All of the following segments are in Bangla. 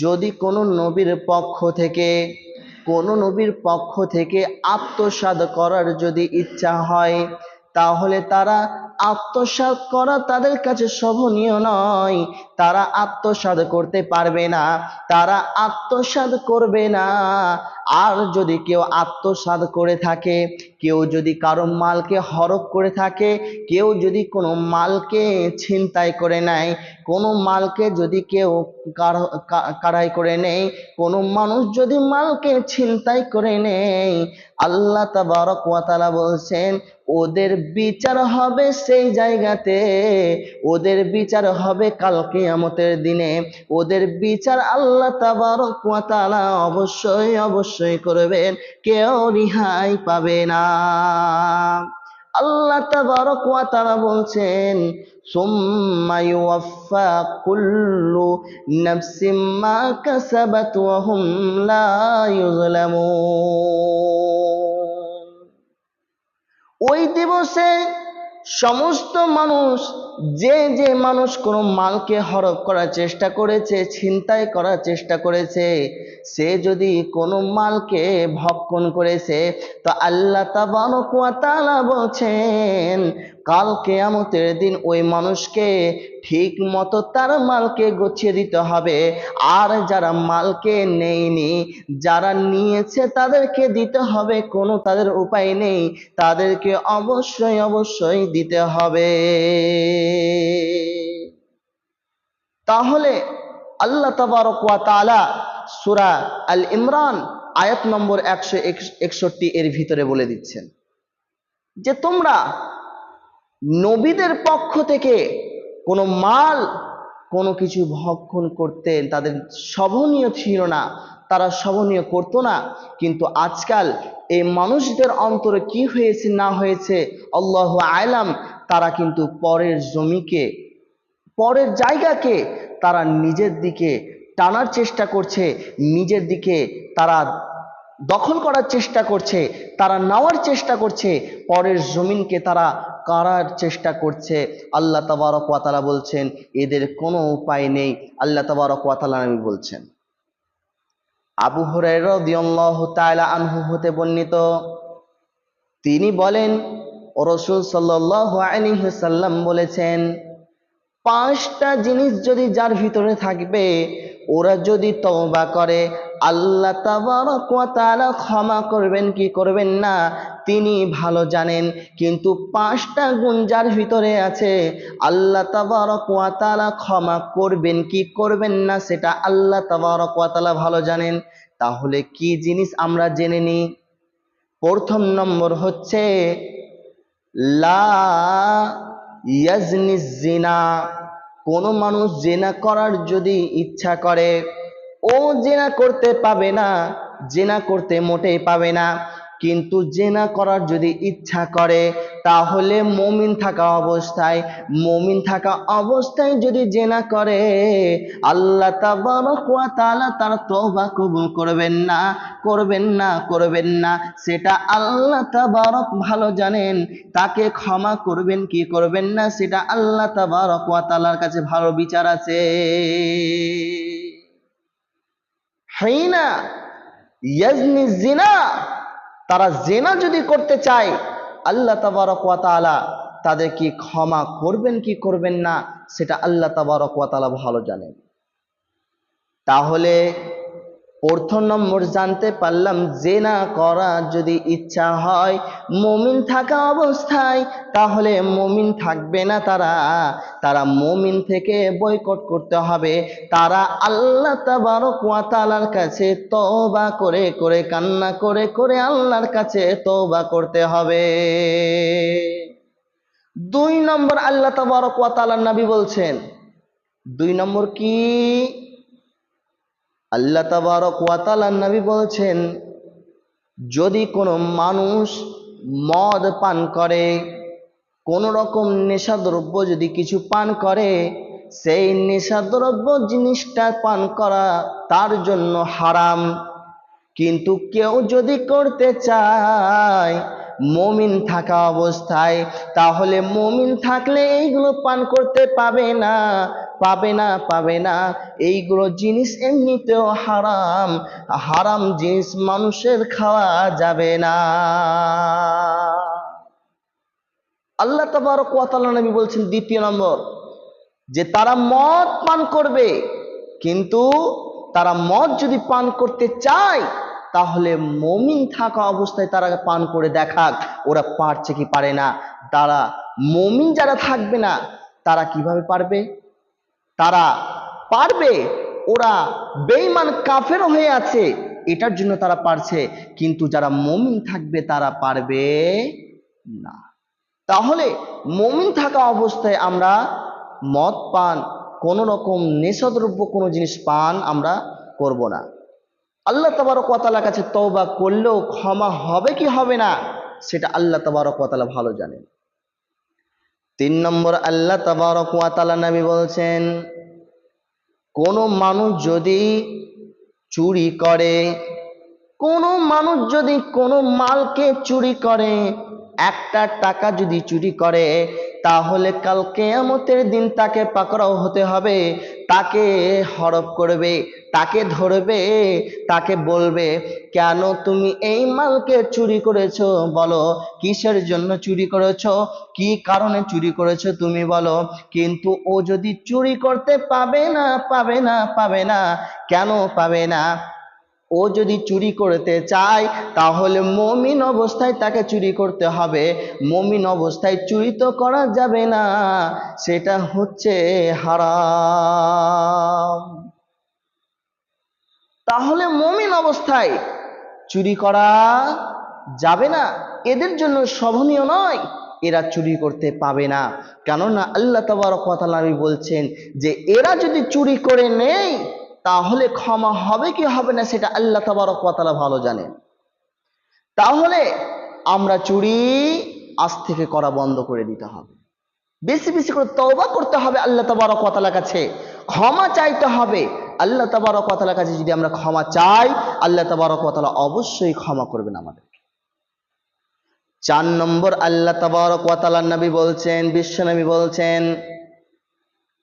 যদি কোনো নবীর পক্ষ থেকে আত্মসাৎ করার যদি ইচ্ছা হয়, তাহলে তারা আত্মসাৎ করা তাদের কাছে শোভনীয় নয়। তারা আত্মসাৎ করতে পারবে না, তারা আত্মসাৎ করবে না। আর যদি কেউ আত্মসাৎ করে থাকে, কেউ যদি কারো মালকে হরপ করে থাকে, কেউ যদি কোনো মালকে ছিনতাই করে নেয়, কোনো মালকে যদি কেউ কাড়াই করে নেয়, কোনো মানুষ যদি মালকে ছিনতাই করে নেয়, আল্লাহ তাবারক ওয়া তাআলা বলছেন ওদের বিচার হবে সেই জায়গাতে, ওদের বিচার হবে কাল কিয়ামতের দিনে। ওদের বিচার আল্লাহ তাবারক ওয়া তাআলা অবশ্যই অবশ্যই করবেন, কেউ রেহাই পাবে না। আল্লাহ তাবারক ওয়া তাআলা বলছেন সুম্মা ইউওয়াফা কুল্লু নাফসিম মা কাসাবাত ওয়া হুম লা ইউযলামুন। ওই দিবসে সমস্ত মানুষ, যে মানুষ কোনো মালকে হরপ করার চেষ্টা করেছে, ছিনতাই করার চেষ্টা করেছে, সে যদি কোনো মালকে ভক্ষণ করেছে, তো আল্লাহ তাবারক ওয়া তাআলা বলছেন কাল কিয়ামতের দিন ওই মানুষকে ঠিক মতো তার মালকে গুছিয়ে দিতে হবে। আর যারা মালকে নেয়নি, যারা নিয়েছে তাদেরকে দিতে হবে, কোনো তাদের উপায় নেই, তাদেরকে অবশ্যই অবশ্যই দিতে হবে। তাহলে আল্লাহ তাবারক ওয়া তাআলা সূরা আল ইমরান আয়াত নম্বর 161 এর ভিতরে বলে দিচ্ছেন যে তোমরা নবীদের পক্ষ থেকে কোনো মাল, কোনো কিছু ভক্ষণ করতে তাদের শোভনীয় ছিল না, তারা শোভনীয় করতো না। কিন্তু আজকাল এই মানুষদের অন্তরে কি হয়েছে না হয়েছে আল্লাহু আ'লাম, তারা কিন্তু পরের জমিকে, পরের জায়গাকে তারা নিজের দিকে টানার চেষ্টা করছে, নিজের দিকে তারা দখল করার চেষ্টা করছে, তারা নেওয়ার চেষ্টা করছে, পরের জমিনকে তারা কাড়ার চেষ্টা করছে। আল্লাহ তাবারক ওয়া তাআলা বলছেন এদের কোনো উপায় নেই। আল্লাহ তাবারক ওয়া তাআলা নবী বলছেন, আবু হুরায়রা রাদিয়াল্লাহু তাআলা আনহু হতে বর্ণিত, তিনি বলেন রাসূল সাল্লাল্লাহু আলাইহি ওয়াসাল্লাম বলেছেন, 5টা জিনিস যদি যার ভিতরে থাকবে, ওরা যদি তওবা করে, আল্লাহ তাবারক ওয়া তাআলা ক্ষমা করবেন কি করবেন না তিনি ভালো জানেন। কিন্তু 5টা গুণ যার ভিতরে আছে, আল্লাহ তাবারক ওয়া তাআলা ক্ষমা করবেন কি করবেন না সেটা আল্লাহ তাবারক ওয়া তাআলা ভালো জানেন। তাহলে কি জিনিস আমরা জেনে নিই। প্রথম নম্বর হচ্ছে লা ইয়াজনি জিনা। কোনো মানুষ জিনা করার যদি ইচ্ছা করে, ও জিনা করতে পাবে না, জিনা করতে মোটেই পাবে না। কিন্তু জিনা করার যদি ইচ্ছা করে, তাহলে মুমিন থাকা অবস্থায় যদি জিনা করে, আল্লাহ তাবারক ওয়া তাআলা তার তওবা কবুল করবেন না সেটা আল্লাহ তাবারক ভালো জানেন। তাকে ক্ষমা করবেন কি করবেন না সেটা আল্লাহ তাবারক ওয়া তাআলার কাছে ভালো বিচার আছে। হাইনা ইয়াজনি জিনা, তারা জিনা যদি করতে চায়, আল্লাহ তাবারক ওয়া তাআলা তাদেরকে ক্ষমা করবেন কি করবেন না সেটা আল্লাহ তাবারক ওয়া তাআলা ভালো জানেন। তাহলে প্রথম নম্বর জানতে পারলাম, জিনা করা যদি ইচ্ছা হয় মুমিন থাকা অবস্থায়, তাহলে মুমিন থাকবে না, তারা মুমিন থেকে বয়কট করতে হবে। তারা আল্লাহ তাবারক ওয়া তাআলার কাছে তওবা করে করে, কান্না করে করে আল্লাহর কাছে তওবা করতে হবে। 2 নম্বর আল্লাহ তাবারক ওয়া তাআলার নবী বলছেন, 2 নম্বর কি? আল্লাহ তাবারক ওয়া তাআলার নবী বলছেন যদি কোনো মানুষ মদ পান করে, কোন রকম নেশাদ্রব্য যদি কিছু পান করে, সেই নেশাদ্রব্য জিনিসটা পান করা তার জন্য হারাম। কিন্তু কেউ যদি করতে চায়, মুমিন থাকা অবস্থায়, তাহলে মুমিন থাকলে এইগুলো পান করতে পাবে না, পাবে না। এইগুলো জিনিস এমনিতেও হারাম, হারাম জিনিস মানুষের খাওয়া যাবে না। আল্লাহ তাবারক ওয়া তাআলা নবী বলছেন দ্বিতীয় নম্বর, যে তারা মদ পান করবে, কিন্তু তারা মদ যদি পান করতে চায় তাহলে মুমিন থাকা অবস্থায় তারা পান করে দেখাক ওরা পারছে কি পারে না। তারা মুমিন যারা থাকবে না তারা কিভাবে পারবে? তারা পারবে, ওরা বেঈমান কাফের হয়ে আছে এটার জন্য তারা পারছে, কিন্তু যারা মুমিন থাকবে তারা পারবে না। তাহলে মুমিন থাকা অবস্থায় আমরা মদ পান, কোন রকম নেশাদ্রব্য কোনো জিনিস পান আমরা করব না। আল্লাহ তাবারক ওয়া তাআলার কাছে তওবা করলেও ক্ষমা হবে কি হবে না সেটা আল্লাহ তাবারক ওয়া তাআলা ভালো জানেন। 3 নম্বর, আল্লাহ তাবারক ওয়া তাআলা নবী বলছেন, কোন মানুষ যদি চুরি করে, কোন মানুষ যদি কোনো মালকে চুরি করে, একটা টাকা যদি চুরি করে, তাহলে কাল কিয়ামতের দিন তাকে পাকড়াও হতে হবে। তাকে হরপ করবে, তাকে ধরবে, তাকে বলবে, কেন তুমি এই মালকে চুরি করেছো, বলো কিসের জন্য চুরি করেছো, কি কারণে চুরি করেছো তুমি বলো। কিন্তু ও যদি চুরি করতে পাবে না। কেন পাবে না? ও যদি চুরি করতে চায় তাহলে মুমিন অবস্থায় তাকে চুরি করতে হবে। মুমিন অবস্থায় চুরি তো করা যাবে না, সেটা হচ্ছে হারাম। তাহলে মুমিন অবস্থায় চুরি করা যাবে না, এদের জন্য শোভনীয় নয়, এরা চুরি করতে পাবে না। কেননা আল্লাহ তাবারক ওয়া তাআলা বলছেন যে এরা যদি চুরি করে নেয় তাহলে ক্ষমা হবে কি হবে না সেটা আল্লাহ তাবারক ওয়া তাআলা ভালো জানেন। তাহলে আমরা চুরি আজ থেকে করা বন্ধ করে দিতে হবে, বেশি বেশি করে তওবা করতে হবে, আল্লাহ তাবারক ওয়া তাআলার কাছে ক্ষমা চাইতে হবে। আল্লাহ তাবারক ওয়া তাআলার কাছে যদি আমরা ক্ষমা চাই, আল্লাহ তাবারক ওয়া তাআলা অবশ্যই ক্ষমা করবেন আমাদের। 4 নম্বর, আল্লাহ তাবারক ওয়া তাআলার নবী বলছেন, বিশ্ব নবী বলছেন,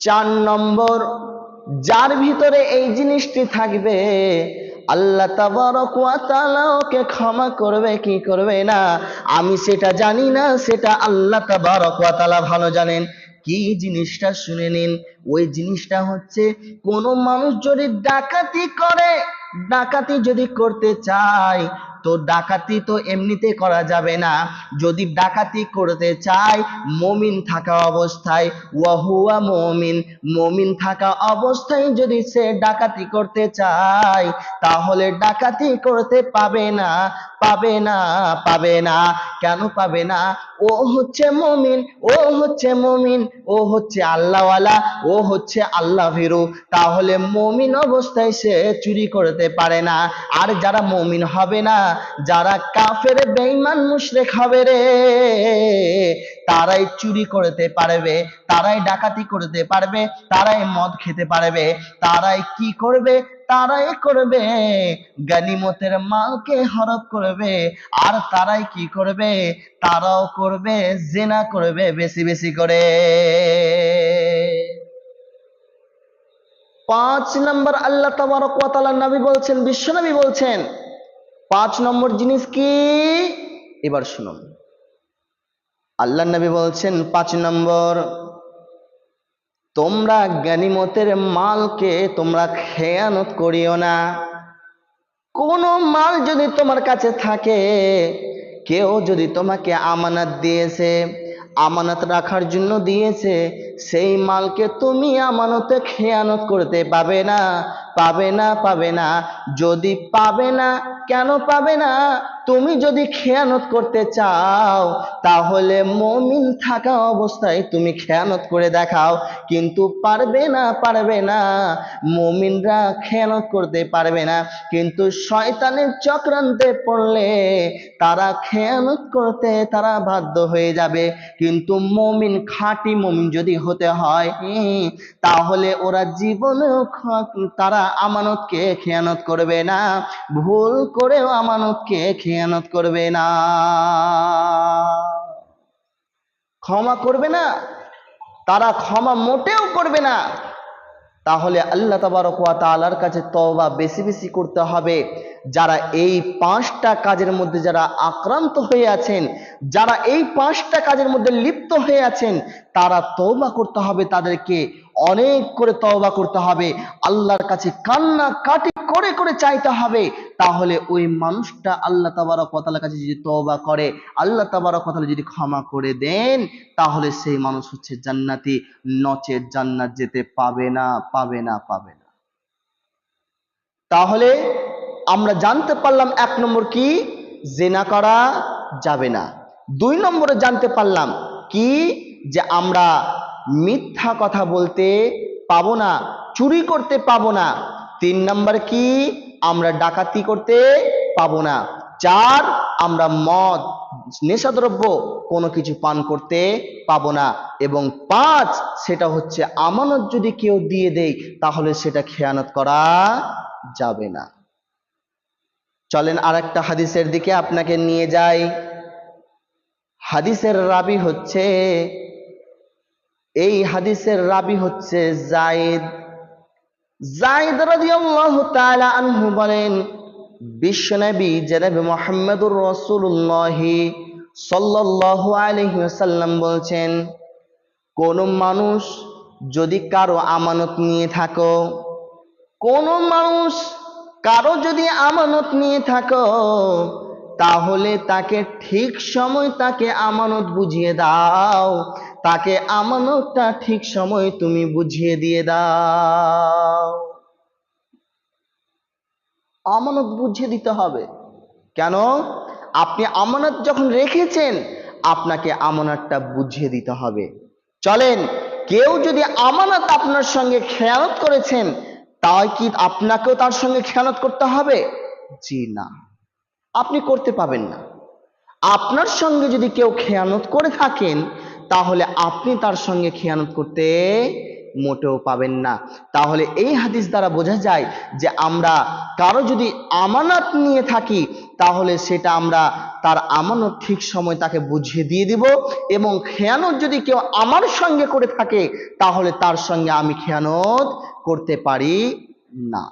4 নম্বর, যার ভিতরে এই জিনিসটি থাকবে আল্লাহ তাবারক ওয়া তাআলা ওকে ক্ষমা করবে কি করবে না আমি সেটা জানি না, সেটা আল্লাহ তাবারক ওয়া তাআলা ভালো জানেন। কি জিনিসটা শুনে নিন, ওই জিনিসটা হচ্ছে কোন মানুষ যদি ডাকাতি করে, ডাকাতি যদি করতে চায়, তো ডাকাতি তো এমনিতে করা যাবে না। যদি ডাকাতি করতে চায় মুমিন থাকা অবস্থায়, ওয়া হুয়া মুমিন, মুমিন থাকা অবস্থায় যদি সে ডাকাতি করতে চায় তাহলে ডাকাতি করতে পাবে না। কেন পাবে না? ও হচ্ছে মুমিন, ও হচ্ছে আল্লাহওয়ালা, ও হচ্ছে আল্লাহ ভীরু। তাহলে মুমিন অবস্থায় সে চুরি করতে পারে না। আর যারা মুমিন হবে না, যারা কাফের বেঈমান মুশরিক হবে রে, তারাই চুরি করতে পারবে, তারাই ডাকাতি করতে পারবে, তারাই মদ খেতে পারবে, তারাই কি করবে? তারাই করবে গনিমতের মালকে হরপ করবে। আর তারাই কি করবে? তারাও করবে জিনা করবে বেশি বেশি করে। 5 নম্বর, আল্লাহ তাবারক ওয়া তাআলা নবী বলছেন, বিশ্ব নবী বলছেন, 5 নম্বর জিনিস কি? এবার শুনুন, আল্লাহ নবী বলছেন 5 নম্বর, তোমরা গনিমতের মালকে তোমরা খেয়ানত করিও না। কোন মাল যদি তোমার কাছে থাকে, কেউ যদি তোমাকে আমানত দিয়েছে, আমানত রাখার জন্য দিয়েছে, সেই মালকে তুমি আমানতে খেয়ানত করতে পাবে না। যদি পাবে না, কেন পাবে না? তুমি যদি খেয়ানত করতে চাও তাহলে মুমিন থাকা অবস্থায় তুমি খেয়ানত করে দেখাও, কিন্তু পারবে না। মুমিনরা খেয়ানত করতে পারবে না, কিন্তু শয়তানের চক্রান্তে পড়লে তারা খেয়ানত করতে তারা বাধ্য হয়ে যাবে। কিন্তু মুমিন, খাঁটি মুমিন যদি হতে হয় তাহলে ওরা জীবনেও তারা আমানতকে খেয়ানত করবে না, ভুল করেও আমানতকে খেয়ানত খেয়ানত করবে না, ক্ষমা করবে না, তারা ক্ষমা মোটেও করবে না। তাহলে আল্লাহ তাবারক ওয়া তাআলার কাছে তওবা বেশি বেশি করতে হবে। যারা এই 5টা কাজের মধ্যে যারা আক্রান্ত হয়ে আছেন, যারা এই 5টা কাজের মধ্যে লিপ্ত হয়ে আছেন, তারা তওবা করতে হবে, তাদেরকে অনেক করে তওবা করতে হবে, আল্লাহর কাছে কান্না কাটি করে করে চাইতে হবে। তাহলে ওই মানুষটা আল্লাহ তাবারক ওয়া তাআলার কাছে যদি তওবা করে, আল্লাহ তাবারক ওয়া তাআলা যদি ক্ষমা করে দেন, তাহলে সেই মানুষ হচ্ছে জান্নাতি, নচেত জান্নাত যেতে পাবে না, পাবে না, পাবে না। তাহলে আমরা জানতে পারলাম 1 নম্বর কি, জিনা করা যাবে না। 2 নম্বরে জানতে পারলাম কি, যে আমরা মিথ্যা কথা বলতে পাবো না, চুরি করতে পাবো না। 3 নম্বর কি, আমরা ডাকাতি করতে পাবো না। 4, আমরা মদ নেশাদ্রব্য কোনো কিছু পান করতে পাবো না। এবং 5, সেটা হচ্ছে আমানত যদি কেউ দিয়ে দেয় তাহলে সেটা খেয়ানত করা যাবে না। চলেন আরেকটা হাদিসের দিকে আপনাকে নিয়ে যাই। হাদিসের রাবি হচ্ছে, এই হাদিসের রাবি হচ্ছে যায়েদ রাদিয়াল্লাহু তাআলা আনহু বলেন, বিশ্বনবী জনাব মুহাম্মদুর রাসূলুল্লাহ সাল্লাল্লাহু আলাইহি ওয়াসাল্লাম বলছেন, কোন মানুষ যদি কারো আমানত নিয়ে থাকো, কোন মানুষ কারো যদি আমানত নিয়ে থাকো, তাহলে তাকে ঠিক সময় তাকে আমানত বুঝিয়ে দাও, তাকে আমানতটা ঠিক সময় তুমি বুঝিয়ে দিয়ে দাও। আমানত বুঝিয়ে দিতে হবে। কেন? আপনি আমানত যখন রেখেছেন, আপনাকে আমানতটা বুঝিয়ে দিতে হবে। চলেন, কেউ যদি আমানত আপনার সঙ্গে খেয়ানত করেছেন, তাই কি আপনাকেও তার সঙ্গে খেয়ানত করতে হবে? জি না, আপনি করতে পাবেন না। আপনার সঙ্গে যদি কেউ খেয়ানত করে থাকেন, তাহলে আপনি তার সঙ্গে খেয়ানত করতে মোটেও পাবেন না। তাহলে এই হাদিস দ্বারা বোঝা যায় যে আমরা কারো যদি আমানত নিয়ে থাকি, তাহলে সেটা আমরা তার আমানত ঠিক সময় তাকে বুঝিয়ে দিয়ে দিব। এবং খেয়ানত যদি কেউ আমার সঙ্গে করে থাকে, তাহলে তার সঙ্গে আমি খেয়ানত করতে পারি না।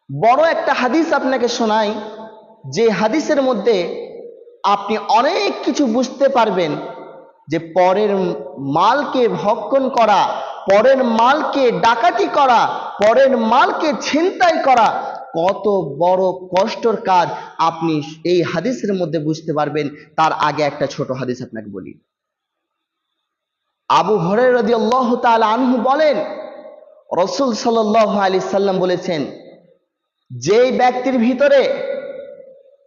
বড় একটা হাদিস আপনাকে শোনাই, যে হাদিসের মধ্যে আপনি অনেক কিছু বুঝতে পারবেন, যে পরের মালকে ভক্ষণ করা, পরের মালকে ডাকাতি করা, পরের মালকে ছিনতাই করা কত বড় কষ্টের কাজ, আপনি এই হাদিসের মধ্যে বুঝতে পারবেন। তার আগে একটা ছোট হাদিস আপনাকে বলি। আবু হুরায়রা রাদিয়াল্লাহু তাআলা আনহু বলেন, রাসূল সাল্লাল্লাহু আলাইহি সাল্লাম বলেছেন, যেই ব্যক্তির ভিতরে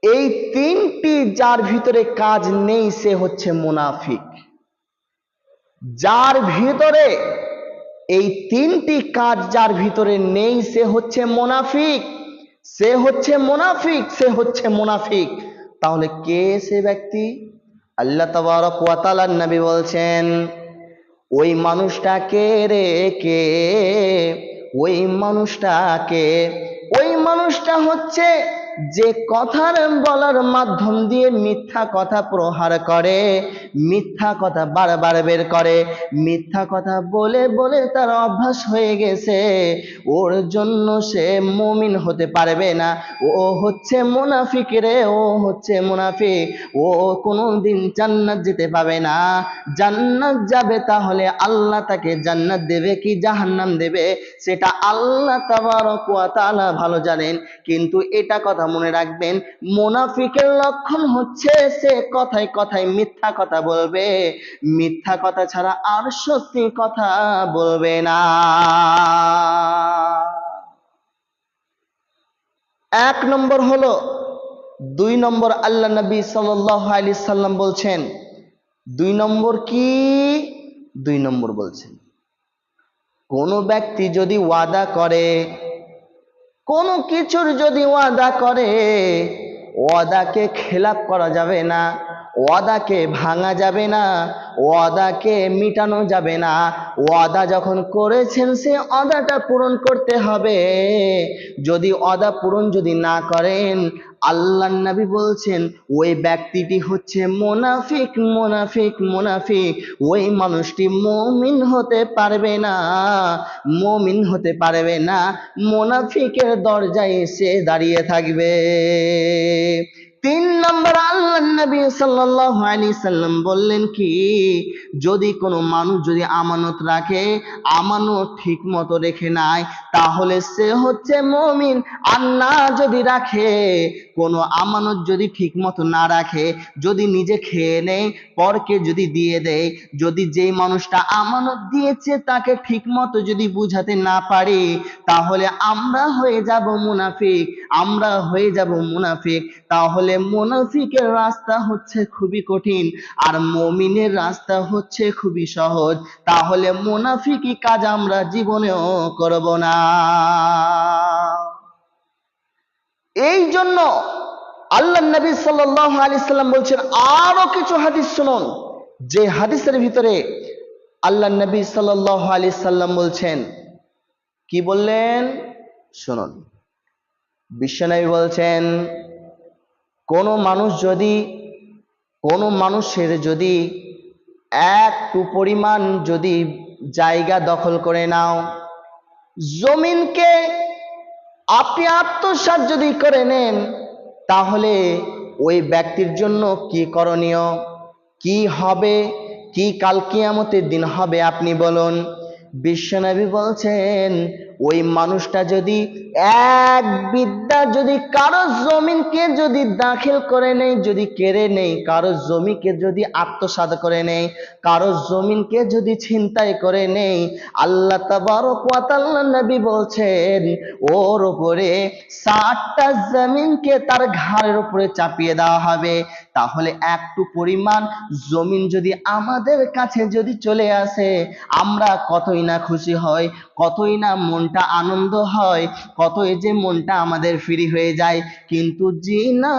এই 3টি যার ভিতরে কাজ নেই, সে হচ্ছে মুনাফিক। যার ভিতরে এই 3টি কাজ যার ভিতরে নেই, সে হচ্ছে মুনাফিক, সে হচ্ছে মুনাফিক, সে হচ্ছে মুনাফিক। তাহলে কে সে ব্যক্তি? আল্লাহ তাবারক ওয়া তাআলার নবী বলছেন, ওই মানুষটাকে রে, কে ওই মানুষটাকে, ওই মানুষটা হচ্ছে যে কথার বলার মাধ্যম দিয়ে মিথ্যা কথা প্রহার করে, মিথ্যা কথা বারবার বের করে, মিথ্যা কথা বলে বলে তার অভ্যাস হয়ে গেছে, ওর জন্য সে মুমিন হতে পারবে না, ও হচ্ছে মুনাফিক রে, ও হচ্ছে মুনাফিক। ও কোনোদিন জান্নাত যেতে পাবে না। জান্নাত যাবে তাহলে আল্লাহ তাকে জান্নাত দেবে কি জাহান্নাম দেবে, সেটা আল্লাহ তাবারক ওয়া তাআলা ভালো জানেন। কিন্তু এটা কথা মনে রাখবেন, মুনাফিকের লক্ষণ হচ্ছে সে কথায় কথায় মিথ্যা কথা বলবে, মিথ্যা কথা ছাড়া আর সত্যি কথা বলবে না। 1 নম্বর হলো। 2 নম্বর আল্লাহ নবী সাল্লাল্লাহু আলাইহি সাল্লাম বলছেন, 2 নম্বর কি? 2 নম্বর বলছেন, কোন ব্যক্তি যদি ওয়াদা করে, কোন কিছুর যদি ওয়াদা করে, ওয়াদাকে খেলাপ করা যাবে না, ওয়াদাকে ভাঙা যাবে না, ওয়াদাকে মিটানো যাবে না। ওয়াদা যখন করেছেন সে ওয়াদাটা পূরণ করতে হবে। যদি ওয়াদা পূরণ যদি না করেন, আল্লাহর নবী বলছেন ওই ব্যক্তিটি হচ্ছে মুনাফিক, মুনাফিক, মুনাফিক। ওই মানুষটি মুমিন হতে পারবে না, মুমিন হতে পারবে না, মুনাফিকের দরজায় সে দাঁড়িয়ে থাকবে। 3 নম্বর আল্লাহর নবী সাল্লাল্লাহু আলাইহি সাল্লাম বললেন কি, যদি কোনো মানুষ যদি আমানত রাখে, আমানত ঠিক মতো রেখে নাই, তাহলে সে হচ্ছে মুমিন। আর না যদি রাখে, কোনো আমানত যদি ঠিক মতো না রাখে, যদি নিজে খেয়ে নেয়, পরকে যদি দিয়ে দেয়, যদি যেই মানুষটা আমানত দিয়েছে তাকে ঠিক মতো যদি বুঝাতে না পারি, তাহলে আমরা হয়ে যাব মুনাফিক, আমরা হয়ে যাব মুনাফিক। তাহলে মুনাফিকের রাস্তা হচ্ছে খুবই কঠিন, আর মুমিনের রাস্তা হচ্ছে খুবই সহজ। তাহলে মুনাফিকি কাজ আমরা জীবনেও করব না। এই জন্য আল্লাহর নবী সাল্লাল্লাহু আলাইহি সাল্লাম বলছেন, আরো কিছু হাদিস শুনুন, যে হাদিসের ভিতরে আল্লাহর নবী সাল্লাল্লাহু আলাইহি সাল্লাম বলছেন, কি বললেন শুনুন। বিশ্বনবী বলছেন, কোনো মানুষের যদি একটু পরিমাণ যদি জায়গা দখল করে নাও, জমিনকে আপনি আত্মসাৎ যদি করে নেন, তাহলে ওই ব্যক্তির জন্য কি করণীয়, কি হবে, কি কাল কিয়ামতের দিন হবে আপনি বলুন। বিশ্বনবী বলছেন, ওই মানুষটা যদি এক বিদ্যা যদি কারো জমিনকে যদি দাখিল করে নেই, যদি কেড়ে নেই, কারো জমিকে যদি আত্মসাৎ করে নেই, কারো জমিনকে যদি ছিনতাই করে নেই, আল্লাহ তাবারক ওয়া তাআলা নবী বলছেন ওর উপরে 60টা জমিনকে তার ঘাড়ের উপরে চাপিয়ে দেওয়া হবে। তাহলে একটু পরিমাণ জমিন যদি আমাদের কাছে যদি চলে আসে, আমরা কতই না খুশি হয়, কতই না মনটা আনন্দ হয়, কতই যে মনটা আমাদের ফ্রি হয়ে যায়। কিন্তু জি না,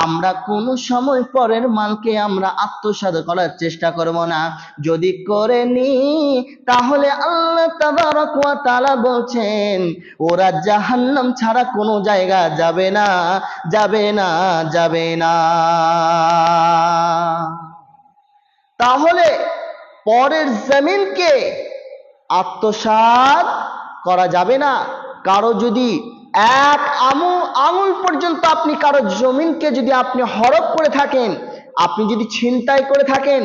আমরা কোনো সময় পরের মালকে আমরা আত্মসাৎ করার চেষ্টা করব না। যদি করে নি, তাহলে আল্লাহ তাবারক ওয়া তাআলা বলছেন ওরা জাহান্নাম ছাড়া কোনো জায়গা যাবে না, যাবে না, যাবে না। তাহলে পরের জমিনকে আত্মসাৎ করা যাবে না। কারো যদি এক আঙুল পর্যন্ত আপনি কারো জমিনকে যদি আপনি হড়প করে থাকেন, আপনি যদি ছিনতাই করে থাকেন,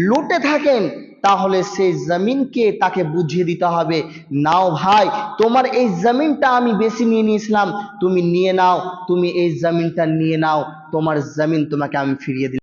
লুটে থাকেন, তাহলে সেই জমিনকে তাকে বুঝিয়ে দিতে হবে, নাও ভাই, তোমার এই জমিনটা আমি বেশি নিয়ে নিয়েছিলাম, তুমি নিয়ে নাও, তুমি এই জমিনটা নিয়ে নাও, তোমার জমিন তোমাকে আমি ফিরিয়ে দিলাম।